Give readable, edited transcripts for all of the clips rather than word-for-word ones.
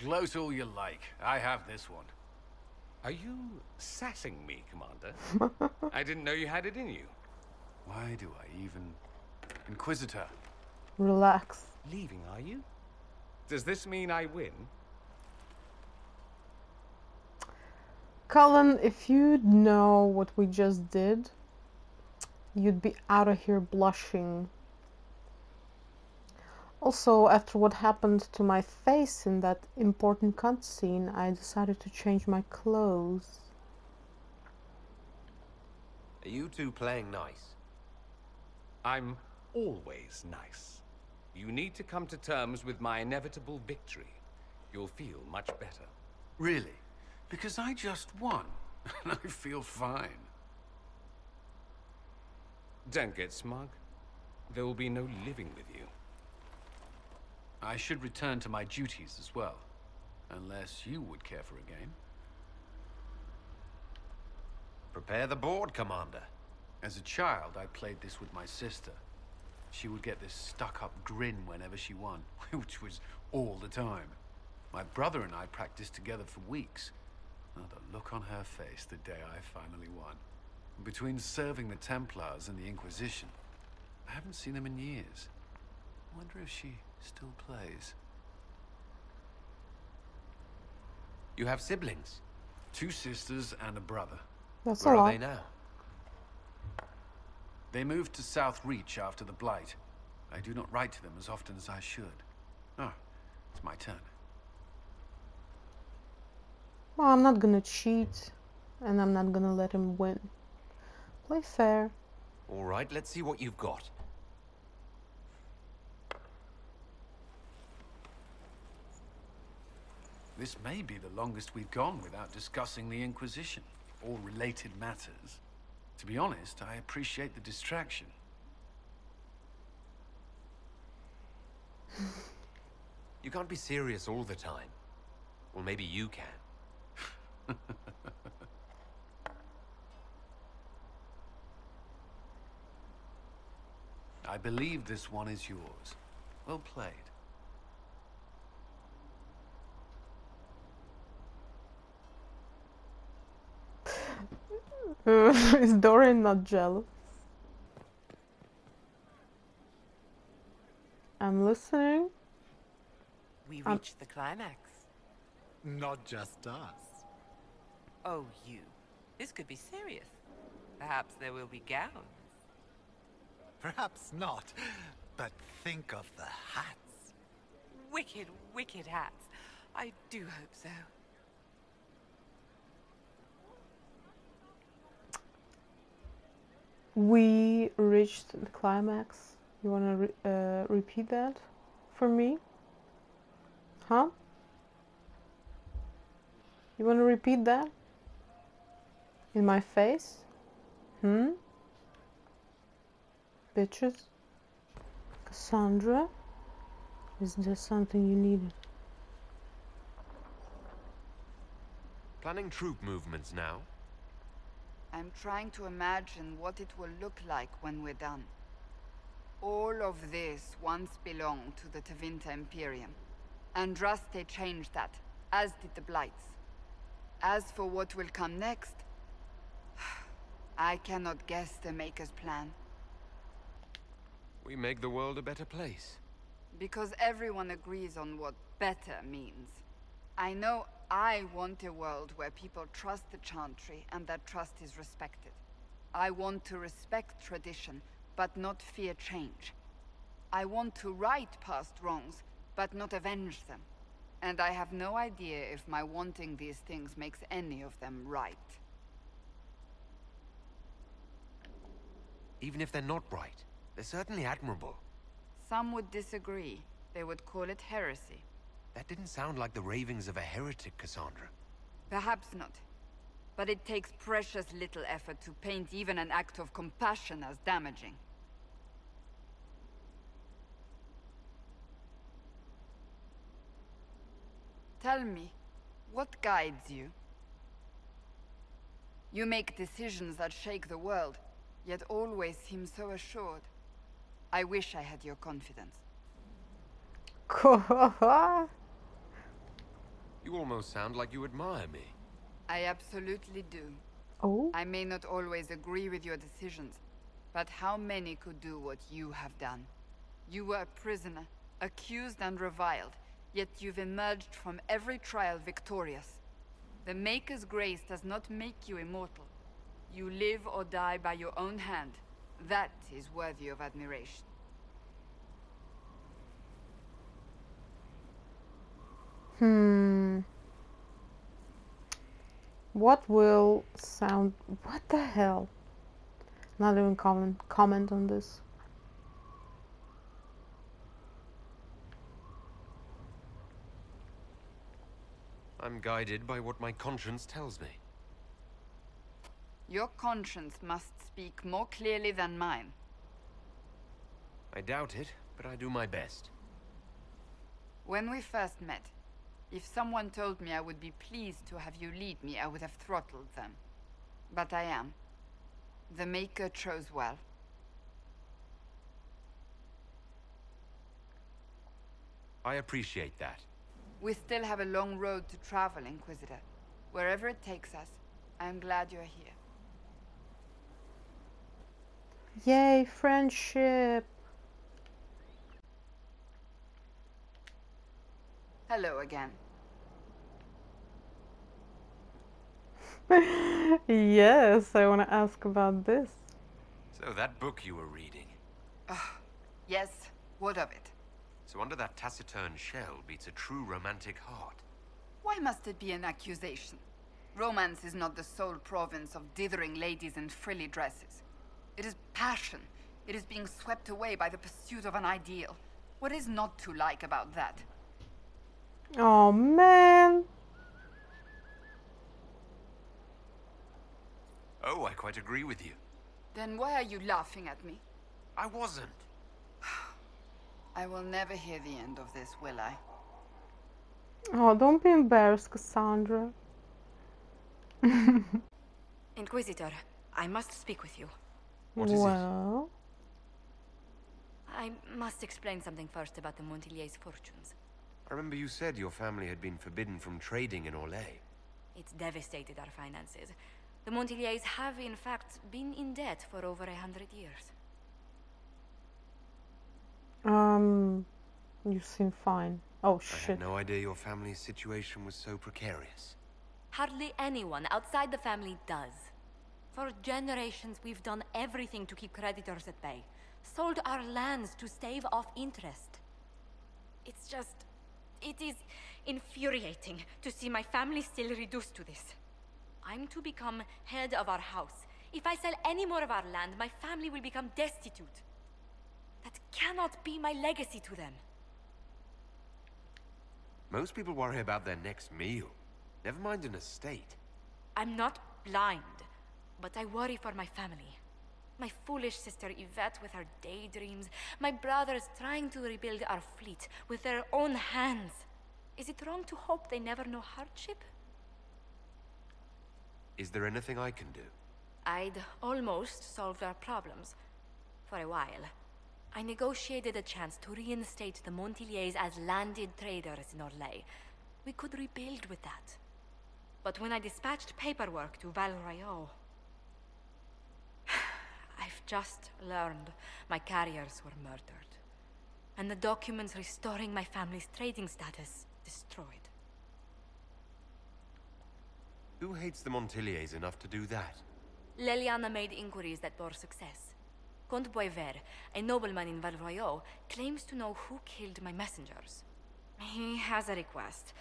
Gloat all you like. I have this one. Are you sassing me, Commander? I didn't know you had it in you. Why do I even... Inquisitor. Relax. Leaving, are you? Does this mean I win? Cullen, if you'd know what we just did, you'd be out of here blushing. Also, after what happened to my face in that important cutscene, I decided to change my clothes. Are you two playing nice? I'm always nice. You need to come to terms with my inevitable victory. You'll feel much better. Really? Because I just won, and I feel fine. Don't get smug. There will be no living with you. I should return to my duties as well. Unless you would care for a game. Prepare the board, Commander. As a child, I played this with my sister. She would get this stuck-up grin whenever she won, which was all the time. My brother and I practiced together for weeks. Oh, the look on her face the day I finally won. Between serving the Templars and the Inquisition, I haven't seen them in years. I wonder if she still plays. You have siblings? 2 sisters and a brother. That's Where a are lot. they now? They moved to South Reach after the Blight. I do not write to them as often as I should. Oh, it's my turn. Well, I'm not gonna cheat, and I'm not gonna let him win. Play fair. All right, let's see what you've got. This may be the longest we've gone without discussing the Inquisition, or related matters. To be honest, I appreciate the distraction. You can't be serious all the time. Well, maybe you can. I believe this one is yours. Well played. Is Dorian not jealous? I'm listening. We reached the climax. Not just us. Oh, you. This could be serious. Perhaps there will be gowns. Perhaps not, but think of the hats. Wicked, wicked hats. I do hope so. We reached the climax. You wanna repeat that for me? Huh? You wanna repeat that? In my face? Bitches? Cassandra? Is there something you needed? Planning troop movements now? I'm trying to imagine what it will look like when we're done. All of this once belonged to the Tevinter Imperium. Andraste changed that, as did the Blights. As for what will come next, I cannot guess the Maker's plan. We make the world a better place. Because everyone agrees on what better means. I know I want a world where people trust the Chantry and that trust is respected. I want to respect tradition, but not fear change. I want to right past wrongs, but not avenge them. And I have no idea if my wanting these things makes any of them right. Even if they're not right, they're certainly admirable. Some would disagree. They would call it heresy. That didn't sound like the ravings of a heretic, Cassandra. Perhaps not. But it takes precious little effort to paint even an act of compassion as damaging. Tell me, what guides you? You make decisions that shake the world, yet always seem so assured. I wish I had your confidence. You almost sound like you admire me. I absolutely do. Oh, I may not always agree with your decisions, but how many could do what you have done? You were a prisoner, accused and reviled, yet you've emerged from every trial victorious. The Maker's grace does not make you immortal. You live or die by your own hand. That is worthy of admiration. what will sound? What the hell? Not even comment on this. I'm guided by what my conscience tells me. Your conscience must speak more clearly than mine. I doubt it, but I do my best. When we first met, if someone told me I would be pleased to have you lead me, I would have throttled them. But I am. The Maker chose well. I appreciate that. We still have a long road to travel, Inquisitor. Wherever it takes us, I am glad you're here. Yay, friendship! Hello again. Yes, I want to ask about this. So that book you were reading. Yes, what of it? So under that taciturn shell beats a true romantic heart. Why must it be an accusation? Romance is not the sole province of dithering ladies in frilly dresses. It is passion. It is being swept away by the pursuit of an ideal. What is not to like about that? Oh man! Oh, I quite agree with you. Then why are you laughing at me? I wasn't. I will never hear the end of this, will I? Oh, don't be embarrassed, Cassandra. Inquisitor, I must speak with you. What is it? Well, I must explain something first about the Montilier's fortunes. I remember you said your family had been forbidden from trading in Orlais. It's devastated our finances. The Montiliers have, in fact, been in debt for over 100 years. you seem fine. Oh I shit. had no idea your family's situation was so precarious. Hardly anyone outside the family does. For generations, we've done everything to keep creditors at bay. Sold our lands to stave off interest. It's just... it is infuriating to see my family still reduced to this. I'm to become head of our house. If I sell any more of our land, my family will become destitute. That cannot be my legacy to them. Most people worry about their next meal. Never mind an estate. I'm not blind, but I worry for my family. My foolish sister Yvette with her daydreams. My brothers trying to rebuild our fleet with their own hands. Is it wrong to hope they never know hardship? Is there anything I can do? I'd almost solved our problems. For a while. I negotiated a chance to reinstate the Montiliers as landed traders in Orlais. We could rebuild with that. But when I dispatched paperwork to Val Royeaux... I've just learned my carriers were murdered. And the documents restoring my family's trading status destroyed. Who hates the Montiliers enough to do that? Leliana made inquiries that bore success. Comte Boisvert, a nobleman in Val Royeaux, claims to know who killed my messengers. He has a request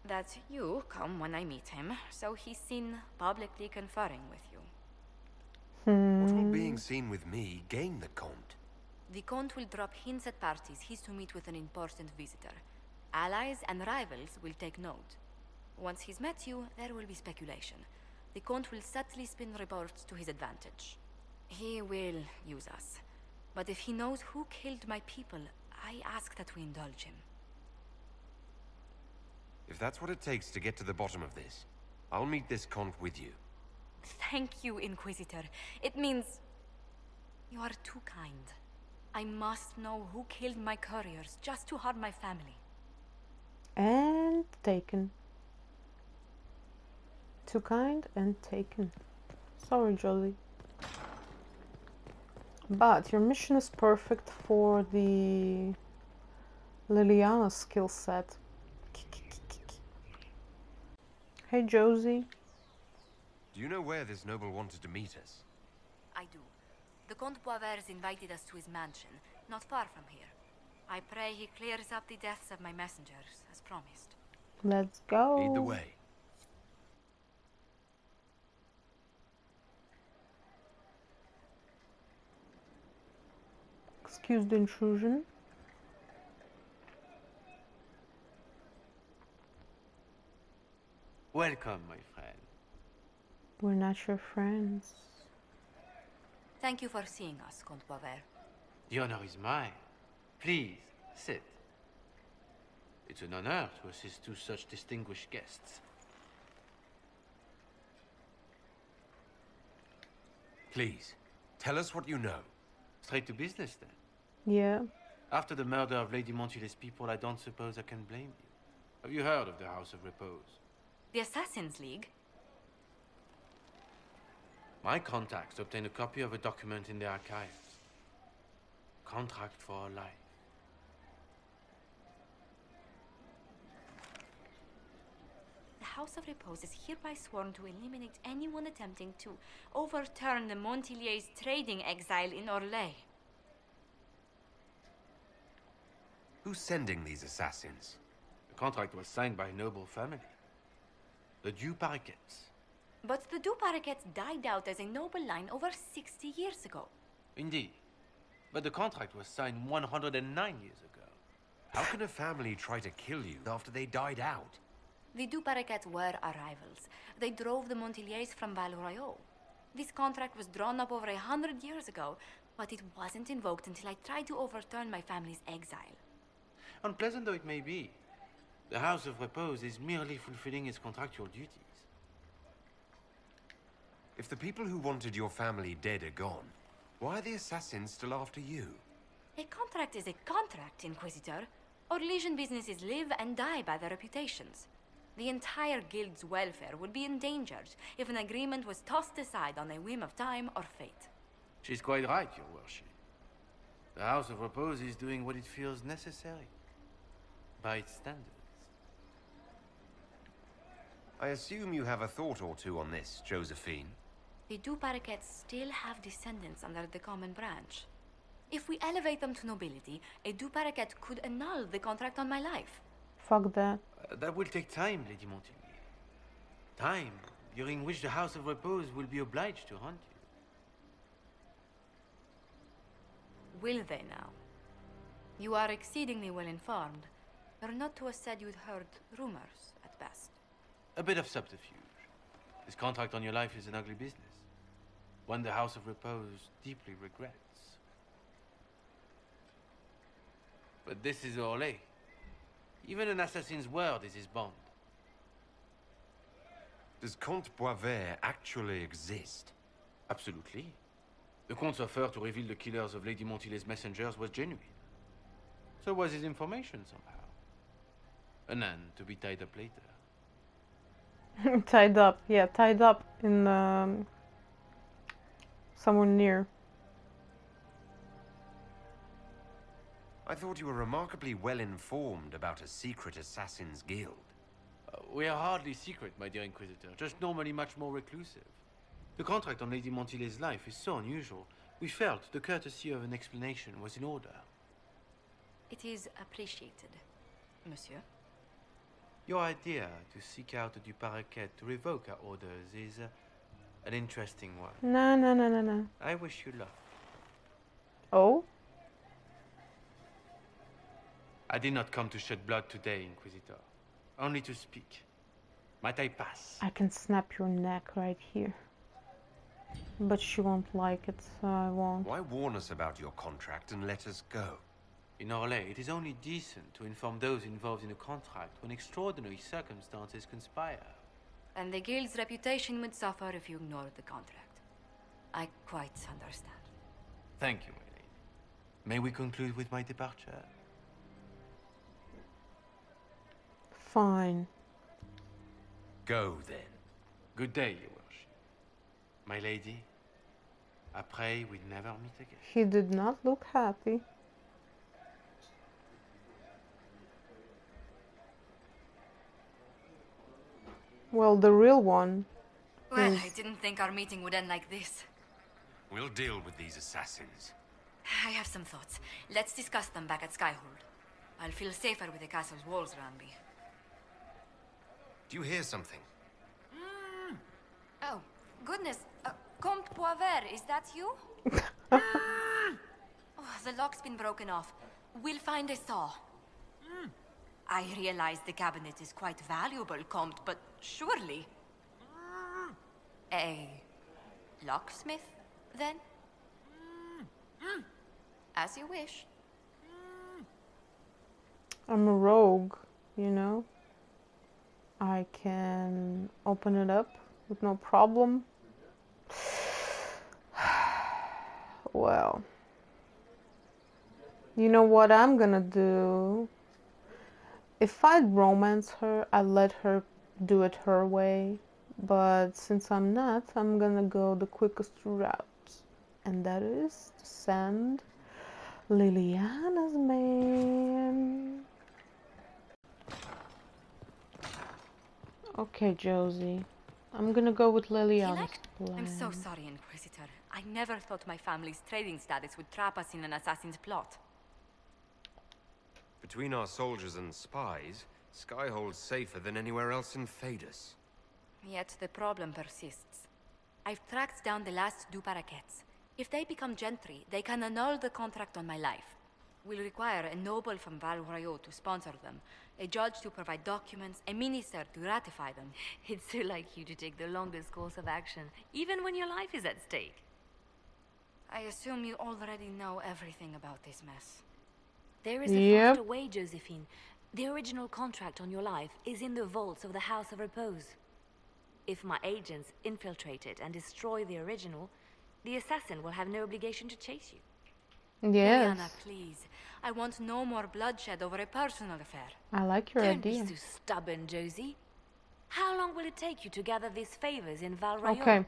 that you come when I meet him, so he's seen publicly conferring with you. What will being seen with me gain the Comte? The Comte will drop hints at parties he's to meet with an important visitor. Allies and rivals will take note. Once he's met you, there will be speculation. The Comte will subtly spin reports to his advantage. He will use us. But if he knows who killed my people, I ask that we indulge him. If that's what it takes to get to the bottom of this, I'll meet this Comte with you. Thank you, Inquisitor. It means... you are too kind. I must know who killed my couriers just to harm my family. And taken. Too kind and taken. Sorry, Josie. But your mission is perfect for the Liliana skill set. Hey, Josie. Do you know where this noble wanted to meet us? I do. The Comte Boisvert invited us to his mansion, not far from here. I pray he clears up the deaths of my messengers, as promised. Let's go. Lead the way. Excuse the intrusion. Welcome, my friend. We're not your friends. Thank you for seeing us, Comte Boisvert. The honor is mine. Please, sit. It's an honor to assist two such distinguished guests. Please, tell us what you know. Straight to business, then. Yeah. After the murder of Lady Montile's people, I don't suppose I can blame you. Have you heard of the House of Repose? The Assassin's League? My contacts obtained a copy of a document in the archives. Contract for a life. The House of Repose is hereby sworn to eliminate anyone attempting to overturn the Montiliers' trading exile in Orlais. Who's sending these assassins? The contract was signed by a noble family. The Duparquets. But the Duparquets died out as a noble line over 60 years ago. Indeed. But the contract was signed 109 years ago. How can a family try to kill you after they died out? The Duparquets were our rivals. They drove the Montiliers from Val Royaux. This contract was drawn up over 100 years ago, but it wasn't invoked until I tried to overturn my family's exile. Unpleasant though it may be, the House of Repose is merely fulfilling its contractual duties. If the people who wanted your family dead are gone, why are the assassins still after you? A contract is a contract, Inquisitor. Orlesian businesses live and die by their reputations. The entire guild's welfare would be endangered if an agreement was tossed aside on a whim of time or fate. She's quite right, Your Worship. The House of Repose is doing what it feels necessary, by its standards. I assume you have a thought or two on this, Josephine. The Duparquets still have descendants under the common branch. If we elevate them to nobility, a Duparquet could annul the contract on my life. Fuck that. That will take time, Lady Montigny. Time during which the House of Repose will be obliged to hunt you. Will they now? You are exceedingly well informed. You're not to have said you'd heard rumors, at best. A bit of subterfuge. This contract on your life is an ugly business. One the House of Repose deeply regrets. But this is Orlais. Even an assassin's word is his bond. Does Comte Boisvert actually exist? Absolutely. The Comte's offer to reveal the killers of Lady Montile's messengers was genuine. So was his information somehow. An end to be tied up later. Tied up. Yeah, tied up in somewhere near. I thought you were remarkably well informed about a secret assassins' guild. We are hardly secret, my dear Inquisitor, just normally much more reclusive. The contract on Lady Montile's life is so unusual, we felt the courtesy of an explanation was in order. It is appreciated, monsieur. Your idea to seek out the Duparquet to revoke our orders is an interesting one. No. I wish you luck. Oh? I did not come to shed blood today, Inquisitor. Only to speak. Might I pass? I can snap your neck right here. But she won't like it, so I won't. Why warn us about your contract and let us go? In Orlais, it is only decent to inform those involved in a contract when extraordinary circumstances conspire. And the guild's reputation would suffer if you ignored the contract. I quite understand. Thank you, my lady. May we conclude with my departure? Fine. Go then. Good day, your worship. My lady, I pray we never meet again. He did not look happy. Well, the real one. Well, is... I didn't think our meeting would end like this. We'll deal with these assassins. I have some thoughts. Let's discuss them back at Skyhold. I'll feel safer with the castle's walls around me. Do you hear something? Oh, goodness. Comte Poivert, is that you? Oh, the lock's been broken off. We'll find a saw. I realize the cabinet is quite valuable, Comte, but surely... A locksmith, then? As you wish. I'm a rogue, you know. I can open it up with no problem. Well, you know what I'm gonna do? If I'd romance her, I'd let her do it her way. But since I'm not, I'm gonna go the quickest route. And that is to send Liliana's man. Okay, Josie. I'm gonna go with Liliana's plan. I'm so sorry, Inquisitor. I never thought my family's trading status would trap us in an assassin's plot. Between our soldiers and spies, Skyhold's safer than anywhere else in Thedas. Yet the problem persists. I've tracked down the last two paraquets. If they become gentry, they can annul the contract on my life. We'll require a noble from Val Royeaux to sponsor them, a judge to provide documents, a minister to ratify them. It's so like you to take the longest course of action, even when your life is at stake. I assume you already know everything about this mess. There is a faster way, Josephine. The original contract on your life is in the vaults of the House of Repose. If my agents infiltrate it and destroy the original, the assassin will have no obligation to chase you. Yes. Liliana, please. I want no more bloodshed over a personal affair. I like your idea. Don't be so stubborn, Josie. How long will it take you to gather these favors in Val Royeaux? Okay.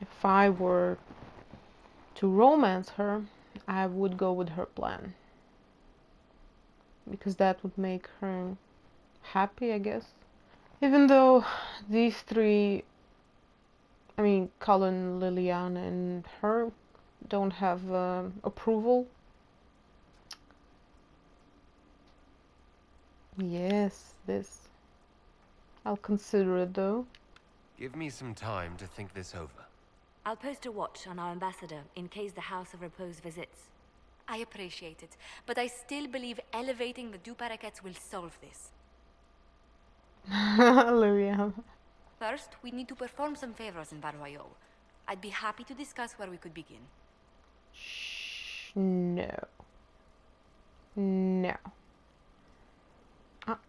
If I were to romance her, I would go with her plan. Because that would make her happy, I guess. Even though these three, I mean, Cullen, Liliana, and her don't have approval. Yes, this. I'll consider it though. Give me some time to think this over. I'll post a watch on our ambassador in case the House of Repose visits. I appreciate it, but I still believe elevating the two paraquets will solve this. Liliana. First, we need to perform some favors in Val Royeaux. I'd be happy to discuss where we could begin. Shh, no. No.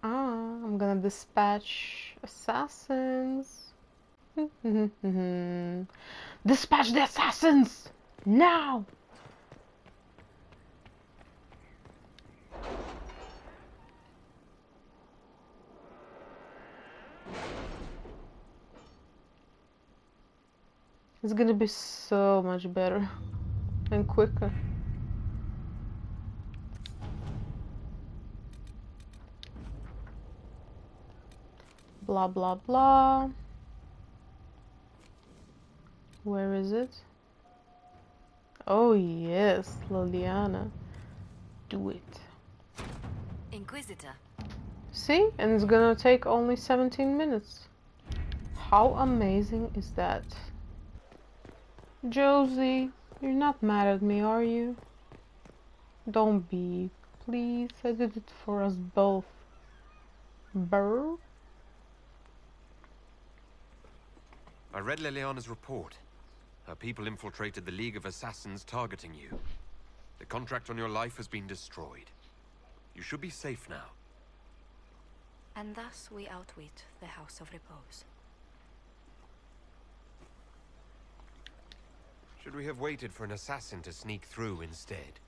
I'm gonna dispatch assassins. Dispatch the assassins! Now! It's gonna be so much better and quicker. Blah blah blah. Where is it? Oh yes, Liliana. Do it. Inquisitor. See? And it's gonna take only 17 minutes. How amazing is that? Josie, you're not mad at me, are you? Don't be. Please, I did it for us both. Burr? I read Liliana's report. Her people infiltrated the League of Assassins targeting you. The contract on your life has been destroyed. You should be safe now. And thus we outwit the House of Repose. Should we have waited for an assassin to sneak through instead?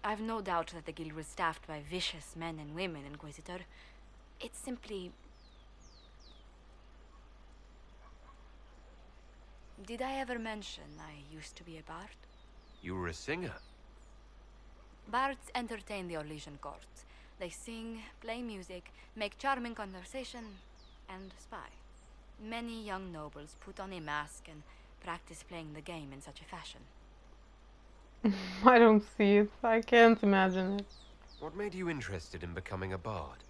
I've no doubt that the guild was staffed by vicious men and women, Inquisitor. It's simply... Did I ever mention I used to be a bard? You were a singer? Bards entertain the Orlesian court. They sing, play music, make charming conversation, and spy. Many young nobles put on a mask and practice playing the game in such a fashion. I don't see it. I can't imagine it. What made you interested in becoming a bard?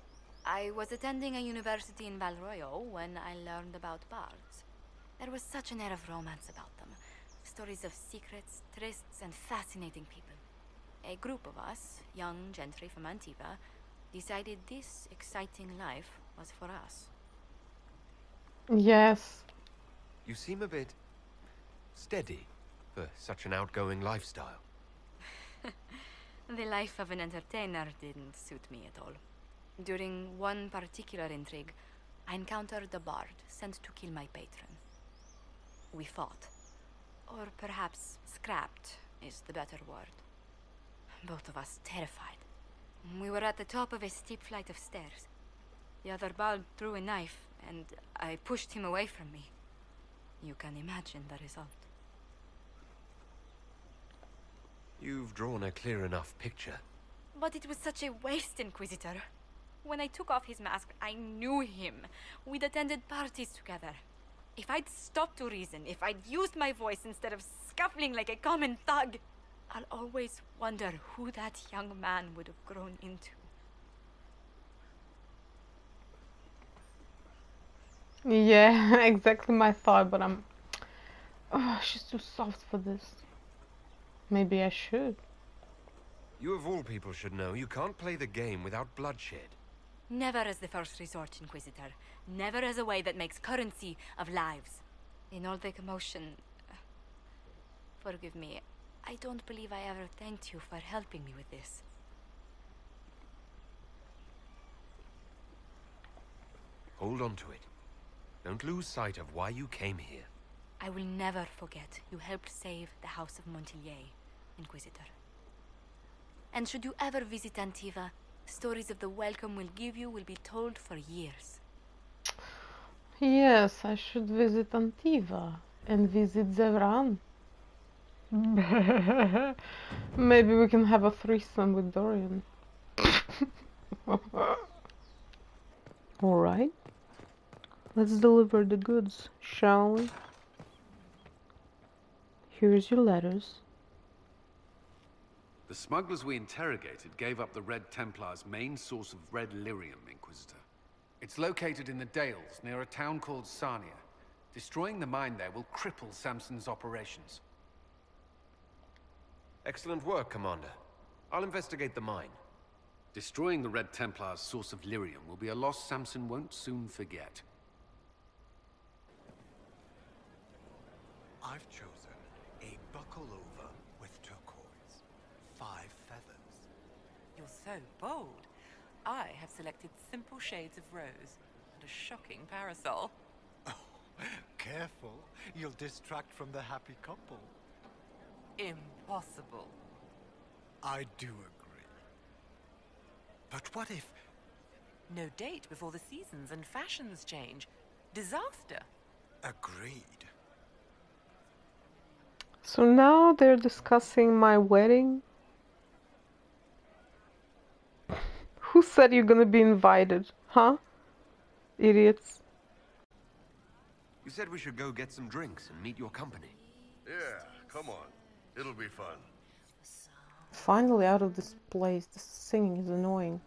I was attending a university in Valroyo when I learned about bards. There was such an air of romance about them. Stories of secrets, trysts, and fascinating people. A group of us, young gentry from Antiva, decided this exciting life was for us. Yes. You seem a bit steady for such an outgoing lifestyle. The life of an entertainer didn't suit me at all. During one particular intrigue, I encountered a bard sent to kill my patron. We fought. Or perhaps scrapped is the better word. Both of us terrified. We were at the top of a steep flight of stairs. The other bard threw a knife, and I pushed him away from me. You can imagine the result. You've drawn a clear enough picture. But it was such a waste, Inquisitor. When I took off his mask, I knew him. We'd attended parties together. If I'd stopped to reason, if I'd used my voice instead of scuffling like a common thug, I'll always wonder who that young man would have grown into. Yeah, exactly my thought, but oh, she's too soft for this. Maybe I should. You of all people should know you can't play the game without bloodshed. Never as the first resort, Inquisitor. Never as a way that makes currency of lives. In all the commotion... forgive me, I don't believe I ever thanked you for helping me with this. Hold on to it. Don't lose sight of why you came here. I will never forget you helped save the House of Montilyet, Inquisitor. And should you ever visit Antiva, stories of the welcome we'll give you will be told for years. Yes, I should visit Antiva and visit Zevran. Maybe we can have a threesome with Dorian. Alright. Let's deliver the goods, shall we? Here's your letters. The smugglers we interrogated gave up the Red Templars' main source of red lyrium, Inquisitor. It's located in the Dales, near a town called Sarnia. Destroying the mine there will cripple Samson's operations. Excellent work, Commander. I'll investigate the mine. Destroying the Red Templars' source of lyrium will be a loss Samson won't soon forget. I've chosen a buckle over with turquoise. 5 feathers. You're so bold. I have selected simple shades of rose and a shocking parasol. Oh, careful. You'll distract from the happy couple. Impossible. I do agree. But what if... No date before the seasons and fashions change. Disaster. Agreed. So now they're discussing my wedding. Who said you're gonna be invited? Huh? Idiots. You said we should go get some drinks and meet your company. Yeah, come on. It'll be fun. Finally out of this place. This singing is annoying.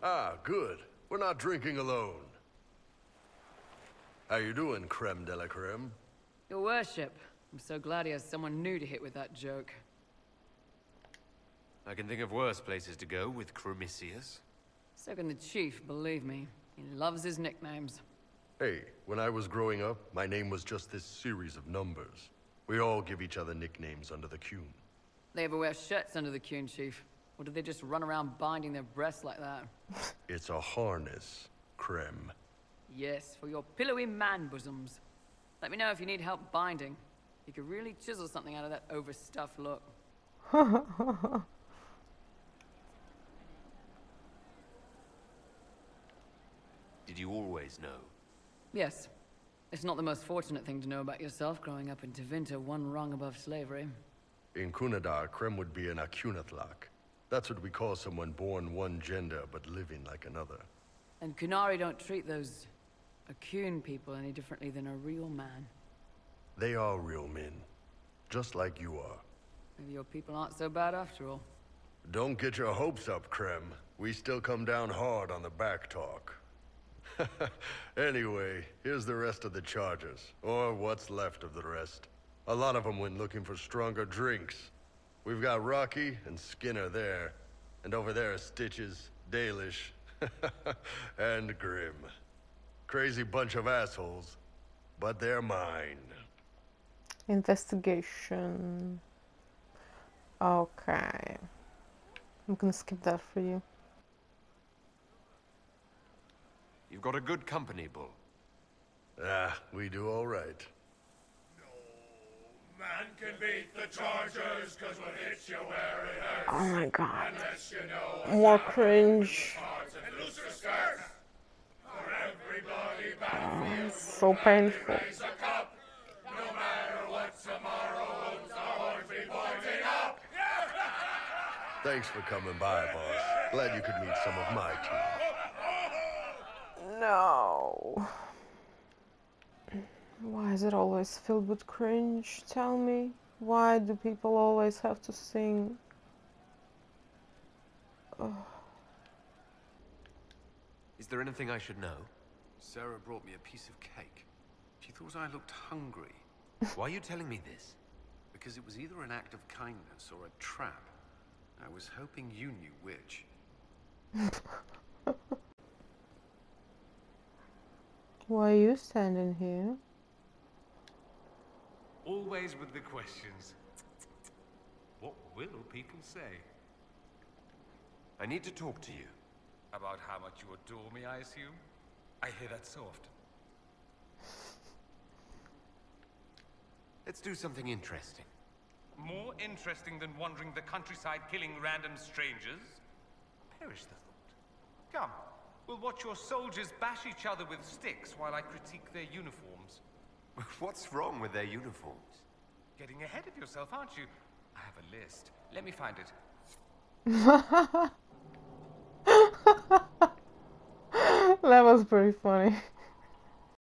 Ah, good. We're not drinking alone. How you doing, creme de la creme? Your worship, I'm so glad he has someone new to hit with that joke. I can think of worse places to go with Cremisius. So can the chief, believe me. He loves his nicknames. Hey, when I was growing up, my name was just this series of numbers. We all give each other nicknames under the Qun. They ever wear shirts under the Qun, chief? Or do they just run around binding their breasts like that? It's a harness, creme. Yes, for your pillowy man bosoms. Let me know if you need help binding. You could really chisel something out of that overstuffed look. Did you always know? Yes. It's not the most fortunate thing to know about yourself, growing up in Tevinter, one rung above slavery. In Kunadar, Krem would be an Akunathlak. That's what we call someone born one gender but living like another. And Kunari don't treat those Akun people any differently than a real man. They are real men, just like you are. Maybe your people aren't so bad after all. Don't get your hopes up, Krem. We still come down hard on the back talk. Anyway, here's the rest of the charges, or what's left of the rest. A lot of them went looking for stronger drinks. We've got Rocky and Skinner there, and over there are Stitches, Dalish, and Grim. Crazy bunch of assholes, but they're mine. Investigation. Okay. I'm gonna skip that for you. You've got a good company, Bull. Ah, we do all right. No man can beat the Chargers, cause what hits you where it hurts. Oh my god. Unless you know More cringe. and loose your skirts. For every bloody battlefield, So painful. raise a cup. No matter what tomorrow holds, our horns be pointing up. Thanks for coming by, boss. Glad you could meet some of my team. No. Why is it always filled with cringe? Tell me. Why do people always have to sing? Ugh. Is there anything I should know? Sarah brought me a piece of cake. She thought I looked hungry. Why are you telling me this? Because it was either an act of kindness or a trap. I was hoping you knew which. Why are you standing here? Always with the questions. What will people say? I need to talk to you. About how much you adore me, I assume? I hear that so often. Let's do something interesting. More interesting than wandering the countryside killing random strangers? Perish the thought. Come, we'll watch your soldiers bash each other with sticks while I critique their uniforms. What's wrong with their uniforms? Getting ahead of yourself, aren't you? I have a list. Let me find it. That was pretty funny.